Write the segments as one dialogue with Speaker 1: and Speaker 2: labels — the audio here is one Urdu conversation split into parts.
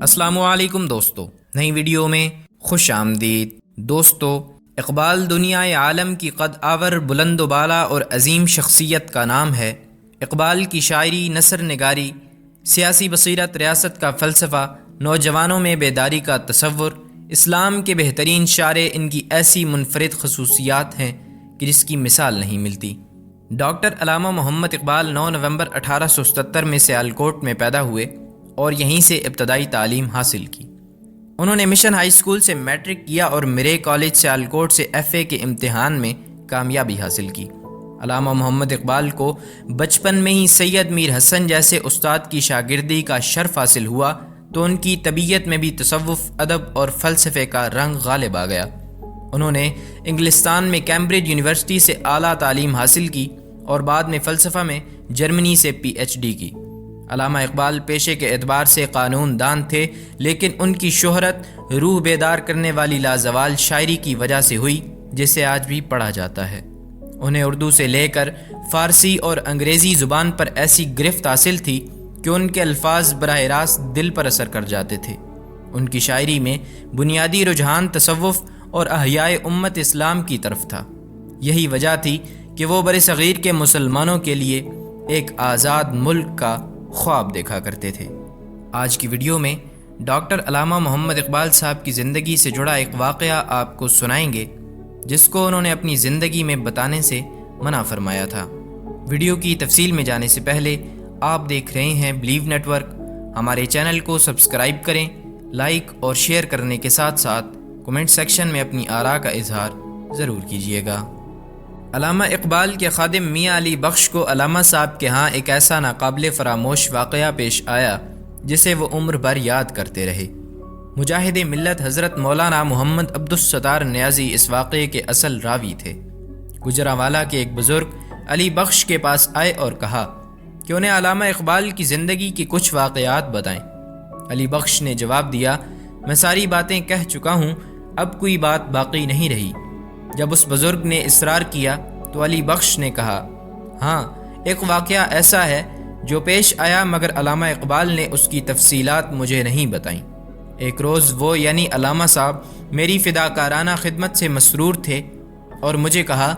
Speaker 1: السلام علیکم دوستو، نئی ویڈیو میں خوش آمدید۔ دوستو، اقبال دنیا عالم کی قد آور بلند و بالا اور عظیم شخصیت کا نام ہے۔ اقبال کی شاعری، نثر نگاری، سیاسی بصیرت، ریاست کا فلسفہ، نوجوانوں میں بیداری کا تصور، اسلام کے بہترین شاعر، ان کی ایسی منفرد خصوصیات ہیں کہ جس کی مثال نہیں ملتی۔ ڈاکٹر علامہ محمد اقبال 9 نومبر 1877 میں سیالکوٹ میں پیدا ہوئے اور یہیں سے ابتدائی تعلیم حاصل کی۔ انہوں نے مشن ہائی اسکول سے میٹرک کیا اور مرے کالج سیالکوٹ سے ایف اے کے امتحان میں کامیابی حاصل کی۔ علامہ محمد اقبال کو بچپن میں ہی سید میر حسن جیسے استاد کی شاگردی کا شرف حاصل ہوا تو ان کی طبیعت میں بھی تصوف، ادب اور فلسفے کا رنگ غالب آ گیا۔ انہوں نے انگلستان میں کیمبرج یونیورسٹی سے اعلیٰ تعلیم حاصل کی اور بعد میں فلسفہ میں جرمنی سے پی ایچ ڈی کی۔ علامہ اقبال پیشے کے اعتبار سے قانون دان تھے، لیکن ان کی شہرت روح بیدار کرنے والی لازوال شاعری کی وجہ سے ہوئی، جسے آج بھی پڑھا جاتا ہے۔ انہیں اردو سے لے کر فارسی اور انگریزی زبان پر ایسی گرفت حاصل تھی کہ ان کے الفاظ براہ راست دل پر اثر کر جاتے تھے۔ ان کی شاعری میں بنیادی رجحان تصوف اور احیاء امت اسلام کی طرف تھا۔ یہی وجہ تھی کہ وہ برصغیر کے مسلمانوں کے لیے ایک آزاد ملک کا خواب دیکھا کرتے تھے۔ آج کی ویڈیو میں ڈاکٹر علامہ محمد اقبال صاحب کی زندگی سے جڑا ایک واقعہ آپ کو سنائیں گے، جس کو انہوں نے اپنی زندگی میں بتانے سے منع فرمایا تھا۔ ویڈیو کی تفصیل میں جانے سے پہلے آپ دیکھ رہے ہیں بلیو نیٹ ورک۔ ہمارے چینل کو سبسکرائب کریں، لائک اور شیئر کرنے کے ساتھ ساتھ کمنٹ سیکشن میں اپنی آراء کا اظہار ضرور کیجیے گا۔ علامہ اقبال کے خادم میاں علی بخش کو علامہ صاحب کے ہاں ایک ایسا ناقابل فراموش واقعہ پیش آیا جسے وہ عمر بھر یاد کرتے رہے۔ مجاہد ملت حضرت مولانا محمد عبدالستار نیازی اس واقعے کے اصل راوی تھے۔ گجرانوالہ کے ایک بزرگ علی بخش کے پاس آئے اور کہا کہ انہیں علامہ اقبال کی زندگی کے کچھ واقعات بتائیں۔ علی بخش نے جواب دیا، میں ساری باتیں کہہ چکا ہوں، اب کوئی بات باقی نہیں رہی۔ جب اس بزرگ نے اصرار کیا تو علی بخش نے کہا، ہاں، ایک واقعہ ایسا ہے جو پیش آیا مگر علامہ اقبال نے اس کی تفصیلات مجھے نہیں بتائیں۔ ایک روز وہ یعنی علامہ صاحب میری فداکارانہ خدمت سے مسرور تھے اور مجھے کہا،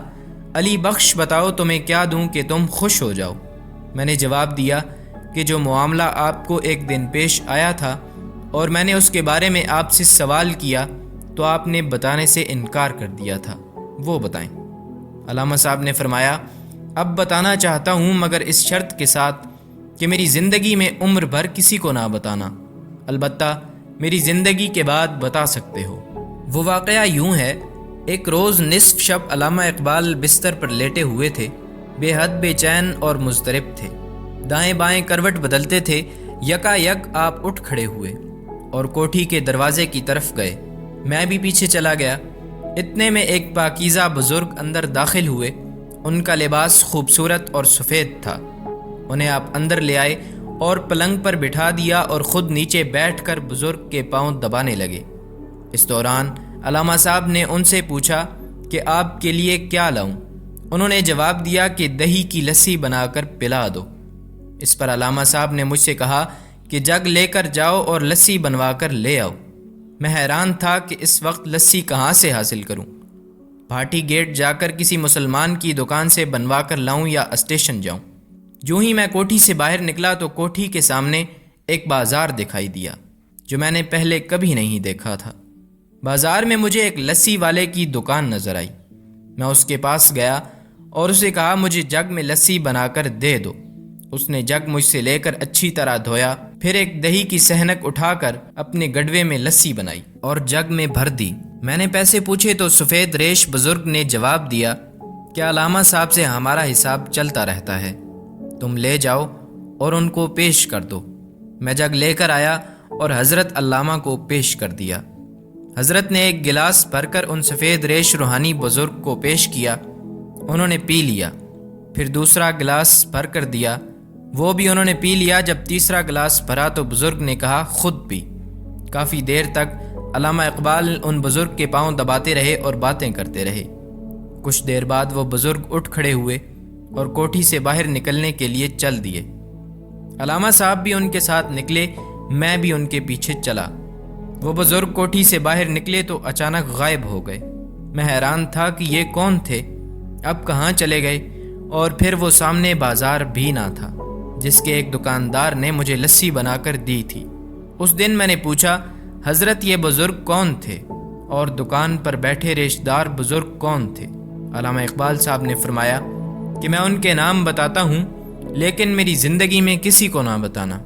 Speaker 1: علی بخش بتاؤ تمہیں کیا دوں کہ تم خوش ہو جاؤ۔ میں نے جواب دیا کہ جو معاملہ آپ کو ایک دن پیش آیا تھا اور میں نے اس کے بارے میں آپ سے سوال کیا تو آپ نے بتانے سے انکار کر دیا تھا، وہ بتائیں۔ علامہ صاحب نے فرمایا، اب بتانا چاہتا ہوں مگر اس شرط کے ساتھ کہ میری زندگی میں عمر بھر کسی کو نہ بتانا، البتہ میری زندگی کے بعد بتا سکتے ہو۔ وہ واقعہ یوں ہے، ایک روز نصف شب علامہ اقبال بستر پر لیٹے ہوئے تھے، بے حد بے چین اور مضطرب تھے۔ دائیں بائیں کروٹ بدلتے تھے، یکا یک آپ اٹھ کھڑے ہوئے اور کوٹھی کے دروازے کی طرف گئے۔ میں بھی پیچھے چلا گیا۔ اتنے میں ایک پاکیزہ بزرگ اندر داخل ہوئے۔ ان کا لباس خوبصورت اور سفید تھا۔ انہیں آپ اندر لے آئے اور پلنگ پر بٹھا دیا اور خود نیچے بیٹھ کر بزرگ کے پاؤں دبانے لگے۔ اس دوران علامہ صاحب نے ان سے پوچھا کہ آپ کے لیے کیا لاؤں؟ انہوں نے جواب دیا کہ دہی کی لسی بنا کر پلا دو۔ اس پر علامہ صاحب نے مجھ سے کہا کہ جگ لے کر جاؤ اور لسی بنوا کر لے آؤ۔ میں حیران تھا کہ اس وقت لسی کہاں سے حاصل کروں، بھاٹی گیٹ جا کر کسی مسلمان کی دکان سے بنوا کر لاؤں یا اسٹیشن جاؤں۔ جو ہی میں کوٹھی سے باہر نکلا تو کوٹھی کے سامنے ایک بازار دکھائی دیا جو میں نے پہلے کبھی نہیں دیکھا تھا۔ بازار میں مجھے ایک لسی والے کی دکان نظر آئی۔ میں اس کے پاس گیا اور اسے کہا، مجھے جگ میں لسی بنا کر دے دو۔ اس نے جگ مجھ سے لے کر اچھی طرح دھویا، پھر ایک دہی کی سہنک اٹھا کر اپنے گڈوے میں لسی بنائی اور جگ میں بھر دی۔ میں نے پیسے پوچھے تو سفید ریش بزرگ نے جواب دیا کہ علامہ صاحب سے ہمارا حساب چلتا رہتا ہے، تم لے جاؤ اور ان کو پیش کر دو۔ میں جگ لے کر آیا اور حضرت علامہ کو پیش کر دیا۔ حضرت نے ایک گلاس بھر کر ان سفید ریش روحانی بزرگ کو پیش کیا۔ انہوں نے پی لیا، پھر دوسرا گلاس بھر کر دیا، وہ بھی انہوں نے پی لیا۔ جب تیسرا گلاس بھرا تو بزرگ نے کہا، خود پی۔ کافی دیر تک علامہ اقبال ان بزرگ کے پاؤں دباتے رہے اور باتیں کرتے رہے۔ کچھ دیر بعد وہ بزرگ اٹھ کھڑے ہوئے اور کوٹھی سے باہر نکلنے کے لیے چل دیے۔ علامہ صاحب بھی ان کے ساتھ نکلے میں بھی ان کے پیچھے چلا۔ وہ بزرگ کوٹھی سے باہر نکلے تو اچانک غائب ہو گئے۔ میں حیران تھا کہ یہ کون تھے، اب کہاں چلے گئے، اور پھر وہ سامنے بازار بھی نہ تھا جس کے ایک دکاندار نے مجھے لسی بنا کر دی تھی۔ اس دن میں نے پوچھا، حضرت یہ بزرگ کون تھے اور دکان پر بیٹھے ریشہ دار بزرگ کون تھے؟ علامہ اقبال صاحب نے فرمایا کہ میں ان کے نام بتاتا ہوں لیکن میری زندگی میں کسی کو نہ بتانا۔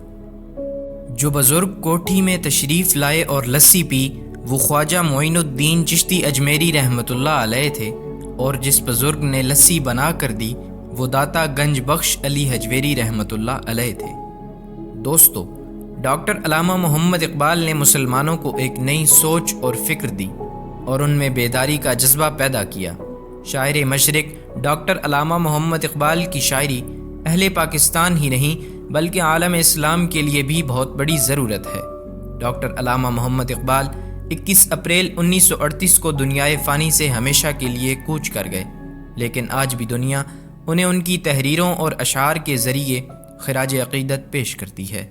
Speaker 1: جو بزرگ کوٹھی میں تشریف لائے اور لسی پی وہ خواجہ معین الدین چشتی اجمیری رحمۃ اللہ علیہ تھے، اور جس بزرگ نے لسی بنا کر دی وہ داتا گنج بخش علی حجویری رحمۃ اللہ علیہ تھے۔ دوستو، ڈاکٹر علامہ محمد اقبال نے مسلمانوں کو ایک نئی سوچ اور فکر دی اور ان میں بیداری کا جذبہ پیدا کیا۔ شاعر مشرق ڈاکٹر علامہ محمد اقبال کی شاعری اہل پاکستان ہی نہیں بلکہ عالم اسلام کے لیے بھی بہت بڑی ضرورت ہے۔ ڈاکٹر علامہ محمد اقبال 21 اپریل 1938 کو دنیائے فانی سے ہمیشہ کے لیے کوچ کر گئے، لیکن آج بھی دنیا انہیں ان کی تحریروں اور اشعار کے ذریعے خراج عقیدت پیش کرتی ہے۔